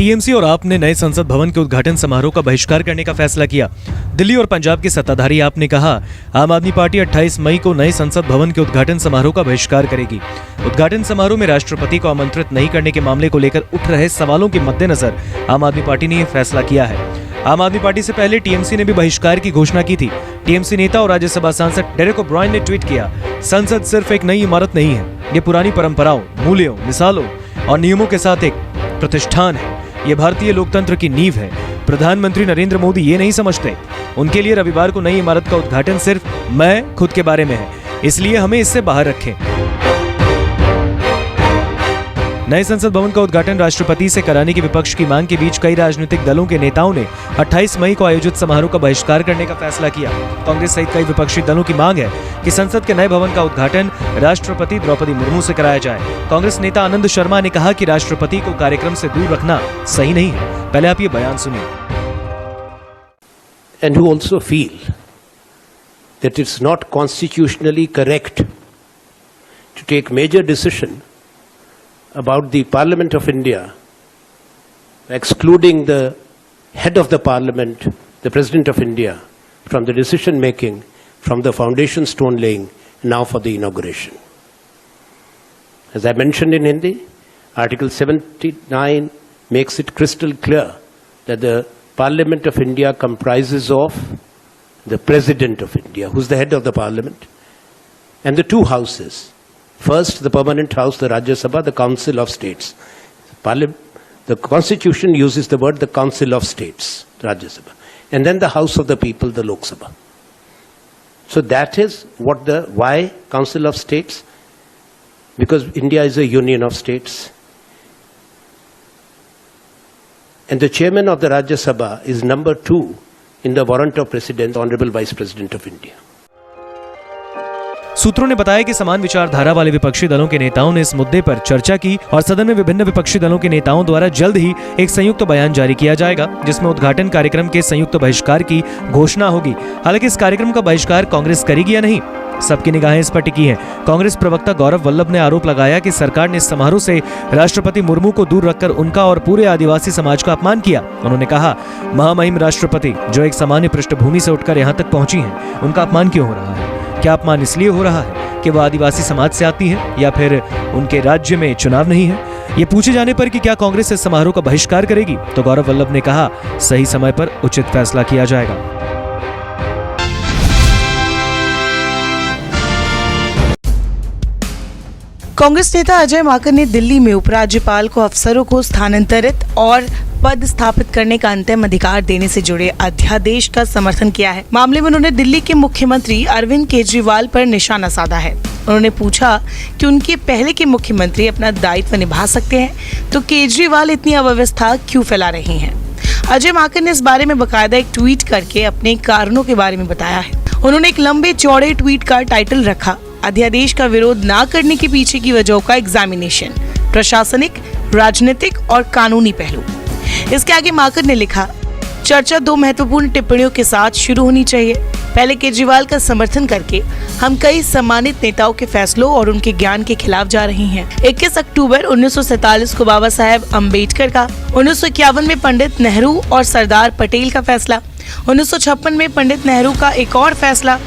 TMC और आप ने नए संसद भवन के उद्घाटन समारोह का बहिष्कार करने का फैसला किया। दिल्ली और पंजाब की सत्ताधारी आप ने कहा, आम आदमी पार्टी 28 मई को नए संसद भवन के उद्घाटन समारोह का बहिष्कार करेगी। उद्घाटन समारोह में राष्ट्रपति को आमंत्रित नहीं करने के मामले को लेकर उठ रहे सवालों के मद्देनजर आम आदमी पार्टी ने यह फैसला किया है। आम आदमी पार्टी से पहले टीएमसी ने भी बहिष्कार की घोषणा की थी। टीएमसी नेता और राज्यसभा सांसद डेरेक ओब्रायन ने ट्वीट किया, संसद सिर्फ एक नई इमारत नहीं है, ये पुरानी परंपराओं, मूल्यों, मिसालों और नियमों के साथ एक प्रतिष्ठान है। ये भारतीय लोकतंत्र की नींव है। प्रधानमंत्री नरेंद्र मोदी ये नहीं समझते। उनके लिए रविवार को नई इमारत का उद्घाटन सिर्फ मैं खुद के बारे में है, इसलिए हमें इससे बाहर रखें। नए संसद भवन का उद्घाटन राष्ट्रपति से कराने की विपक्ष की मांग के बीच कई राजनीतिक दलों के नेताओं ने 28 मई को आयोजित समारोह का बहिष्कार करने का फैसला किया। कांग्रेस सहित कई विपक्षी दलों की मांग है कि संसद के नए भवन का उद्घाटन राष्ट्रपति द्रौपदी मुर्मू से कराया जाए। कांग्रेस नेता आनंद शर्मा ने कहा कि राष्ट्रपति को कार्यक्रम से दूर रखना सही नहीं है। पहले आप ये बयान सुनिए। And who also feel that it's not constitutionally correct to take major decision about the Parliament of India, excluding the head of the Parliament, the President of India, from the decision making, from the foundation stone laying, now for the inauguration. As I mentioned in Hindi, Article 79 makes it crystal clear that the Parliament of India comprises of the President of India, who's the head of the Parliament, and the two houses. First, the permanent house, the Rajya Sabha, the Council of States. The Constitution uses the word the Council of States, Rajya Sabha. And then the House of the People, the Lok Sabha. So that is what why Council of States? Because India is a union of states. And the chairman of the Rajya Sabha is number 2 in the warrant of precedence, Honorable Vice President of India. सूत्रों ने बताया कि समान विचारधारा वाले विपक्षी दलों के नेताओं ने इस मुद्दे पर चर्चा की और सदन में विभिन्न विपक्षी दलों के नेताओं द्वारा जल्द ही एक संयुक्त बयान जारी किया जाएगा, जिसमें उद्घाटन कार्यक्रम के संयुक्त बहिष्कार की घोषणा होगी। हालांकि इस कार्यक्रम का बहिष्कार कांग्रेस करेगी या नहीं, सबकी निगाहें इस पर टिकी हैं। कांग्रेस प्रवक्ता गौरव वल्लभ ने आरोप लगाया कि सरकार ने इस समारोह से राष्ट्रपति मुर्मू को दूर रखकर उनका और पूरे आदिवासी समाज का अपमान किया। उन्होंने कहा, महामहिम राष्ट्रपति जो एक सामान्य पृष्ठभूमि से उठकर यहाँ तक पहुंची हैं, उनका अपमान क्यों हो रहा है? क्या अपमान इसलिए हो रहा है कि वह आदिवासी समाज से आती हैं या फिर उनके राज्य में चुनाव नहीं है? ये पूछे जाने पर कि क्या कांग्रेस इस समारोह का बहिष्कार करेगी, तो गौरव वल्लभ ने कहा, सही समय पर उचित फैसला किया जाएगा। कांग्रेस नेता अजय माकन ने दिल्ली में उपराज्यपाल को अफसरों को स्थानांतरित और पद स्थापित करने का अंतिम अधिकार देने से जुड़े अध्यादेश का समर्थन किया है। मामले में उन्होंने दिल्ली के मुख्यमंत्री अरविंद केजरीवाल पर निशाना साधा है। उन्होंने पूछा कि उनके पहले के मुख्यमंत्री अपना दायित्व निभा सकते हैं, तो केजरीवाल इतनी अव्यवस्था क्यों फैला रही हैं? अजय माकन ने इस बारे में बकायदा एक ट्वीट करके अपने कारणों के बारे में बताया है। उन्होंने एक लंबे चौड़े ट्वीट का टाइटल रखा, अध्यादेश का विरोध न करने के पीछे की वजहों का एग्जामिनेशन, प्रशासनिक, राजनीतिक और कानूनी पहलू। इसके आगे माकन ने लिखा, चर्चा 2 महत्वपूर्ण टिप्पणियों के साथ शुरू होनी चाहिए। पहले, केजरीवाल का समर्थन करके हम कई सम्मानित नेताओं के फैसलों और उनके ज्ञान के खिलाफ जा रही हैं। 21 अक्टूबर 1947 को बाबा साहेब अम्बेडकर का, 1951 में पंडित नेहरू और सरदार पटेल का फैसला, 1956 में पंडित नेहरू का एक और फैसला,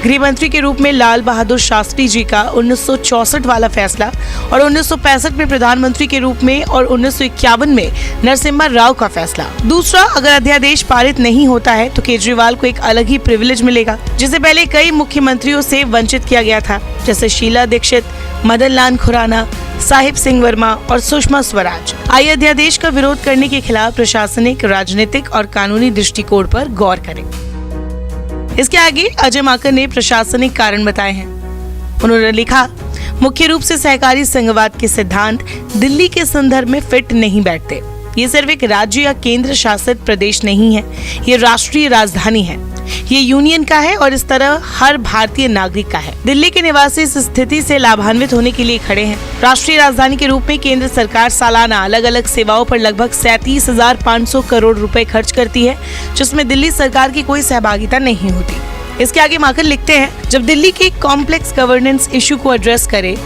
गृह मंत्री के रूप में लाल बहादुर शास्त्री जी का 1964 वाला फैसला और 1965 में प्रधानमंत्री के रूप में और 1951 में नरसिम्हा राव का फैसला। दूसरा, अगर अध्यादेश पारित नहीं होता है तो केजरीवाल को एक अलग ही प्रिविलेज मिलेगा, जिसे पहले कई मुख्यमंत्रियों से वंचित किया गया था, जैसे शीला दीक्षित, मदन लाल खुराना, साहिब सिंह वर्मा और सुषमा स्वराज। आइए अध्यादेश का विरोध करने के खिलाफ प्रशासनिक, राजनीतिक और कानूनी दृष्टिकोण पर गौर करें। इसके आगे अजय माकन ने प्रशासनिक कारण बताए हैं। उन्होंने लिखा, मुख्य रूप से सहकारी संघवाद के सिद्धांत दिल्ली के संदर्भ में फिट नहीं बैठते। ये सिर्फ एक राज्य या केंद्र शासित प्रदेश नहीं है, ये राष्ट्रीय राजधानी है, ये यूनियन का है और इस तरह हर भारतीय नागरिक का है। दिल्ली के निवासी इस स्थिति से लाभान्वित होने के लिए खड़े हैं। राष्ट्रीय राजधानी के रूप में केंद्र सरकार सालाना अलग अलग सेवाओं पर लगभग 37,500 करोड़ रुपए खर्च करती है, जिसमें दिल्ली सरकार की कोई सहभागिता नहीं होती। इसके आगे माकन लिखते हैं, जब दिल्ली के कॉम्प्लेक्स गवर्नेंस इशू को एड्रेस करे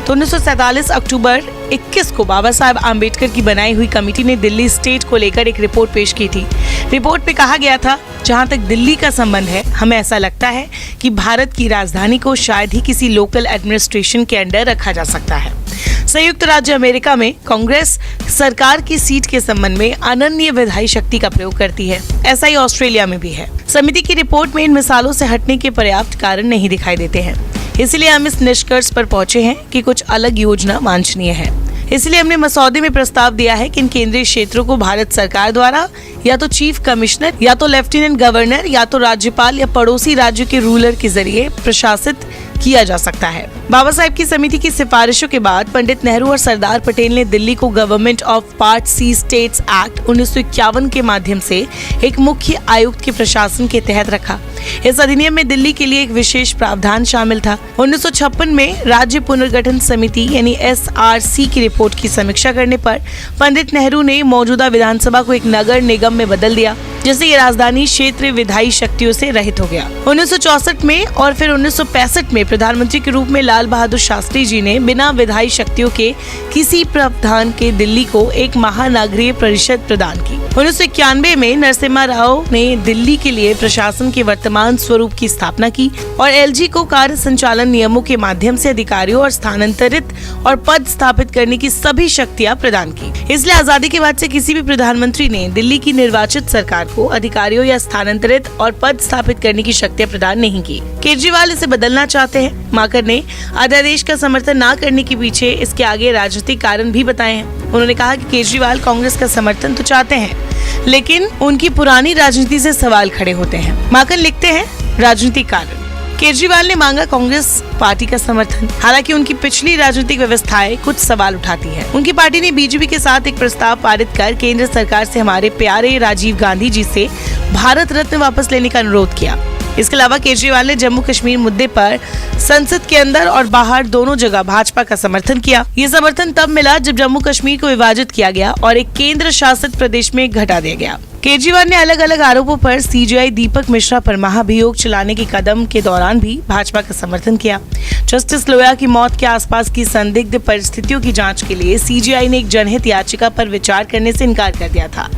तो 1947 अक्टूबर 21 को बाबा साहब आम्बेडकर की बनाई हुई कमेटी ने दिल्ली स्टेट को लेकर एक रिपोर्ट पेश की थी। रिपोर्ट में कहा गया था, जहां तक दिल्ली का संबंध है, हमें ऐसा लगता है कि भारत की राजधानी को शायद ही किसी लोकल एडमिनिस्ट्रेशन के अंडर रखा जा सकता है। संयुक्त राज्य अमेरिका में कांग्रेस सरकार की सीट के संबंध में अनन्य विधायी शक्ति का प्रयोग करती है। ऐसा ही ऑस्ट्रेलिया में भी है। समिति की रिपोर्ट में इन मिसालों से हटने के पर्याप्त कारण नहीं दिखाई देते हैं। इसलिए हम इस निष्कर्ष पर पहुंचे हैं कि कुछ अलग योजना वांछनीय है। इसलिए हमने मसौदे में प्रस्ताव दिया है कि इन केंद्रीय क्षेत्रों को भारत सरकार द्वारा या तो चीफ कमिश्नर या तो लेफ्टिनेंट गवर्नर या तो राज्यपाल या पड़ोसी राज्य के रूलर के जरिए प्रशासित किया जा सकता है। बाबा साहब की समिति की सिफारिशों के बाद पंडित नेहरू और सरदार पटेल ने दिल्ली को government of part C states act 1951 के माध्यम से एक मुख्य आयुक्त के प्रशासन के तहत रखा। इस अधिनियम में दिल्ली के लिए एक विशेष प्रावधान शामिल था। 1956 में राज्य पुनर्गठन समिति यानी SRC की रिपोर्ट की समीक्षा करने पर पंडित नेहरू ने मौजूदा विधानसभा को एक नगर निगम में बदल दिया, जिससे ये राजधानी क्षेत्र विधायी शक्तियों से रहित हो गया। 1964 में और फिर 1965 में प्रधानमंत्री के रूप में लाल बहादुर शास्त्री जी ने बिना विधायी शक्तियों के किसी प्रावधान के दिल्ली को एक महानगरीय परिषद प्रदान की। 1991 में नरसिम्हा राव ने दिल्ली के लिए प्रशासन के वर्तमान स्वरूप की स्थापना की और LG को कार्य संचालन नियमों के माध्यम से अधिकारियों और स्थानांतरित और पद स्थापित करने की सभी शक्तियां प्रदान की। इसलिए आजादी के बाद से किसी भी प्रधानमंत्री ने दिल्ली की निर्वाचित सरकार को अधिकारियों या स्थानांतरित और पद स्थापित करने की शक्तियां प्रदान नहीं की। केजरीवाल इसे बदलना चाहते हैं। माकर ने अध्यादेश का समर्थन न करने के पीछे इसके आगे राजनीतिक कारण भी बताए हैं। उन्होंने कहा कि केजरीवाल कांग्रेस का समर्थन तो चाहते हैं, लेकिन उनकी पुरानी राजनीति से सवाल खड़े होते हैं। माकर लिखते हैं, राजनीतिक कारण। केजरीवाल ने मांगा कांग्रेस पार्टी का समर्थन, हालांकि उनकी पिछली राजनीतिक व्यवस्थाएं कुछ सवाल उठाती है। उनकी पार्टी ने बीजेपी के साथ एक प्रस्ताव पारित कर केंद्र सरकार से हमारे प्यारे राजीव गांधी जी से भारत रत्न वापस लेने का अनुरोध किया। इसके अलावा केजरीवाल ने जम्मू कश्मीर मुद्दे पर संसद के अंदर और बाहर दोनों जगह भाजपा का समर्थन किया। ये समर्थन तब मिला जब जम्मू कश्मीर को विभाजित किया गया और एक केंद्र शासित प्रदेश में घटा दिया गया। केजरीवाल ने अलग अलग आरोपों पर CJI दीपक मिश्रा पर महाभियोग चलाने के कदम के दौरान भी भाजपा का समर्थन किया। जस्टिस लोया की मौत के आसपास की संदिग्ध परिस्थितियों की जांच के लिए CJI ने एक जनहित याचिका पर विचार करने से इनकार कर दिया था।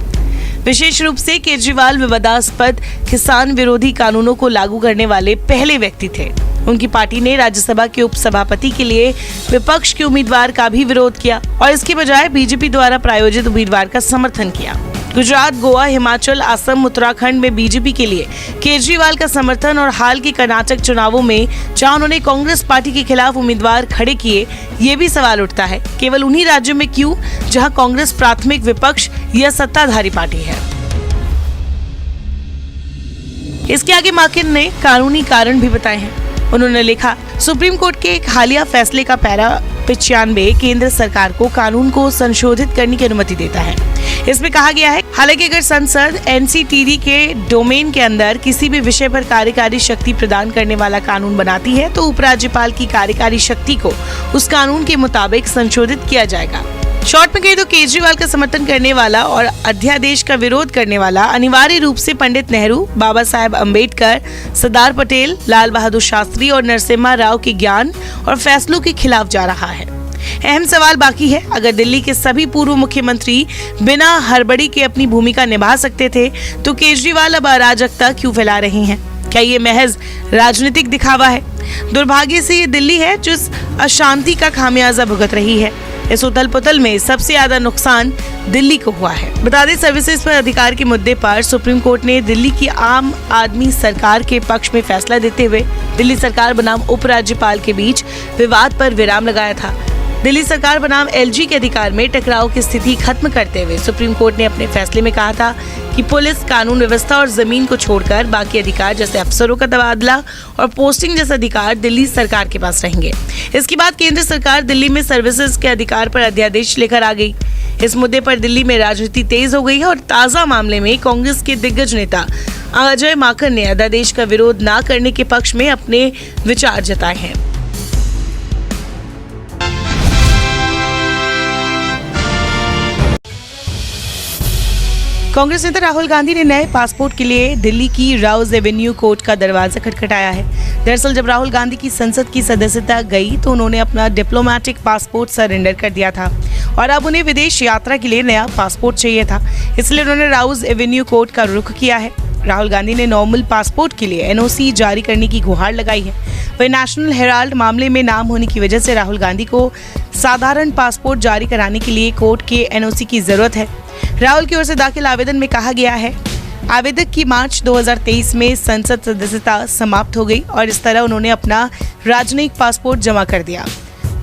विशेष रूप से केजरीवाल विवादास्पद किसान विरोधी कानूनों को लागू करने वाले पहले व्यक्ति थे। उनकी पार्टी ने राज्यसभा के उपसभापति के लिए विपक्ष के उम्मीदवार का भी विरोध किया और इसके बजाय बीजेपी द्वारा प्रायोजित उम्मीदवार का समर्थन किया। गुजरात, गोवा, हिमाचल, असम, उत्तराखंड में बीजेपी के लिए केजरीवाल का समर्थन और हाल के कर्नाटक चुनावों में जहां उन्होंने कांग्रेस पार्टी के खिलाफ उम्मीदवार खड़े किए, ये भी सवाल उठता है केवल उन्हीं राज्यों में क्यों जहां कांग्रेस प्राथमिक विपक्ष या सत्ताधारी पार्टी है। इसके आगे माकिन ने कानूनी कारण भी बताए हैं। उन्होंने लिखा, सुप्रीम कोर्ट के एक हालिया फैसले का पैरा 95 केंद्र सरकार को कानून को संशोधित करने की अनुमति देता है। इसमें कहा गया है, हालांकि अगर संसद NCTD के डोमेन के अंदर किसी भी विषय पर कार्यकारी शक्ति प्रदान करने वाला कानून बनाती है तो उपराज्यपाल की कार्यकारी शक्ति को उस कानून के मुताबिक संशोधित किया जाएगा। शॉर्ट में कहें तो केजरीवाल का समर्थन करने वाला और अध्यादेश का विरोध करने वाला अनिवार्य रूप से पंडित नेहरू, बाबा साहेब अम्बेडकर, सरदार पटेल, लाल बहादुर शास्त्री और नरसिम्हा राव के ज्ञान और फैसलों के खिलाफ जा रहा है। अहम सवाल बाकी है, अगर दिल्ली के सभी पूर्व मुख्यमंत्री बिना हड़बड़ी के अपनी भूमिका निभा सकते थे तो केजरीवाल अब अराजकता क्यों फैला रहे हैं? क्या ये महज राजनीतिक दिखावा है? दुर्भाग्य से ये दिल्ली है जो इस अशांति का खामियाजा भुगत रही है। इस उथल पुथल में सबसे ज्यादा नुकसान दिल्ली को हुआ है। बता दें, सर्विसेज पर अधिकार के मुद्दे पर सुप्रीम कोर्ट ने दिल्ली की आम आदमी सरकार के पक्ष में फैसला देते हुए दिल्ली सरकार बनाम उपराज्यपाल के बीच विवाद पर विराम लगाया था। दिल्ली सरकार बनाम LG के अधिकार में टकराव की स्थिति खत्म करते हुए सुप्रीम कोर्ट ने अपने फैसले में कहा था कि पुलिस, कानून व्यवस्था और जमीन को छोड़कर बाकी अधिकार जैसे अफसरों का तबादला और पोस्टिंग जैसे अधिकार दिल्ली सरकार के पास रहेंगे। इसके बाद केंद्र सरकार दिल्ली में सर्विसेज के अधिकार पर अध्यादेश लेकर आ गई। इस मुद्दे पर दिल्ली में राजनीति तेज हो गई है और ताजा मामले में कांग्रेस के दिग्गज नेता अजय माकन ने अध्यादेश का विरोध न करने के पक्ष में अपने विचार जताए हैं। कांग्रेस नेता राहुल गांधी ने नए पासपोर्ट के लिए दिल्ली की राउज एवेन्यू कोर्ट का दरवाजा खटखटाया है। दरअसल जब राहुल गांधी की संसद की सदस्यता गई तो उन्होंने अपना डिप्लोमेटिक पासपोर्ट सरेंडर कर दिया था और अब उन्हें विदेश यात्रा के लिए नया पासपोर्ट चाहिए था, इसलिए उन्होंने राउज एवेन्यू कोर्ट का रुख किया है। राहुल गांधी ने नॉर्मल पासपोर्ट के लिए एनओसी जारी करने की गुहार लगाई है। वही नेशनल हेराल्ड मामले में नाम होने की वजह से राहुल गांधी को साधारण पासपोर्ट जारी कराने के लिए कोर्ट के एनओसी की जरूरत है। राहुल की ओर से दाखिल आवेदन में कहा गया है, आवेदक की मार्च 2023 में संसद सदस्यता समाप्त हो गई और इस तरह उन्होंने अपना राजनयिक पासपोर्ट जमा कर दिया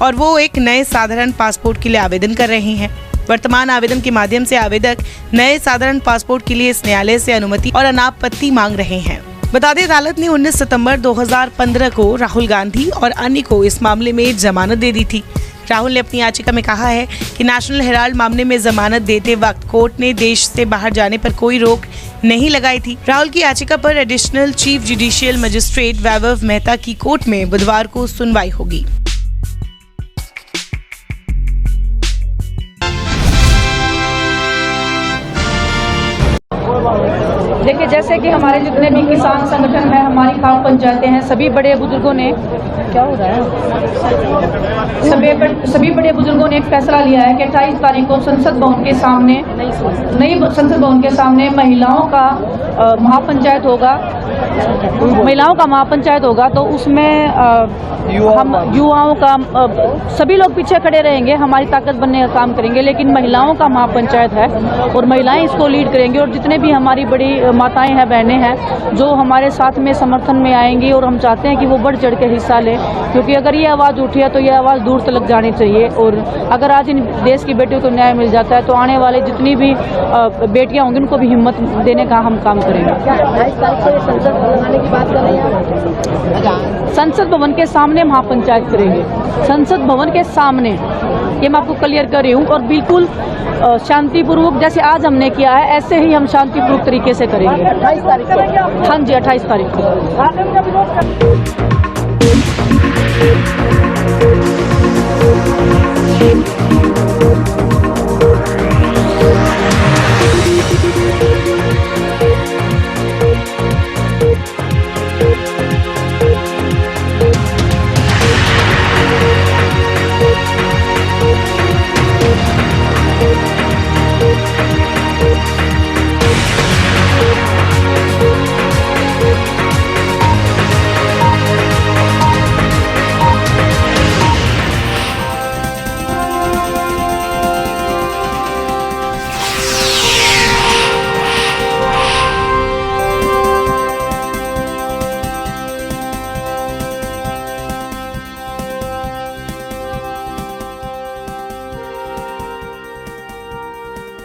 और वो एक नए साधारण पासपोर्ट के लिए आवेदन कर रहे हैं। वर्तमान आवेदन के माध्यम से आवेदक नए साधारण पासपोर्ट के लिए इस न्यायालय से अनुमति और अनापत्ति मांग रहे हैं। बता दें, अदालत ने 19 सितंबर 2015 को राहुल गांधी और अन्य को इस मामले में जमानत दे दी थी। राहुल ने अपनी याचिका में कहा है कि नेशनल हेराल्ड मामले में जमानत देते वक्त कोर्ट ने देश से बाहर जाने पर कोई रोक नहीं लगाई थी। राहुल की याचिका पर एडिशनल चीफ जुडिशियल मजिस्ट्रेट वैभव मेहता की कोर्ट में बुधवार को सुनवाई होगी। देखिए, जैसे कि हमारे जितने भी किसान संगठन है, हमारी ग्राम पंचायतें हैं, सभी बड़े बुजुर्गों ने क्या हो रहा है सभी बड़े बुजुर्गों ने एक फैसला लिया है कि 28 तारीख को संसद भवन के सामने नई संसद भवन के सामने महिलाओं का महापंचायत होगा। तो उसमें हम युवाओं का सभी लोग पीछे खड़े रहेंगे, हमारी ताकत बनने का काम करेंगे, लेकिन महिलाओं का महापंचायत है और महिलाएं इसको लीड करेंगी और जितने भी हमारी बड़ी माताएं हैं, बहनें हैं, जो हमारे साथ में समर्थन में आएंगी और हम चाहते हैं कि वो बढ़ चढ़ के हिस्सा लें, क्योंकि अगर ये आवाज़ उठी है तो ये आवाज़ दूर तक जानी चाहिए। और अगर आज इन देश की बेटियों को न्याय मिल जाता है तो आने वाले जितनी भी बेटियां होंगी उनको भी हिम्मत देने का हम काम करेंगे। संसद भवन के सामने महापंचायत करेंगे, संसद भवन के सामने, ये मैं आपको क्लियर कर रही हूँ। और बिल्कुल शांतिपूर्वक, जैसे आज हमने किया है ऐसे ही हम शांतिपूर्वक तरीके से करेंगे। 28 तारीख को? हाँ जी, 28 तारीख को।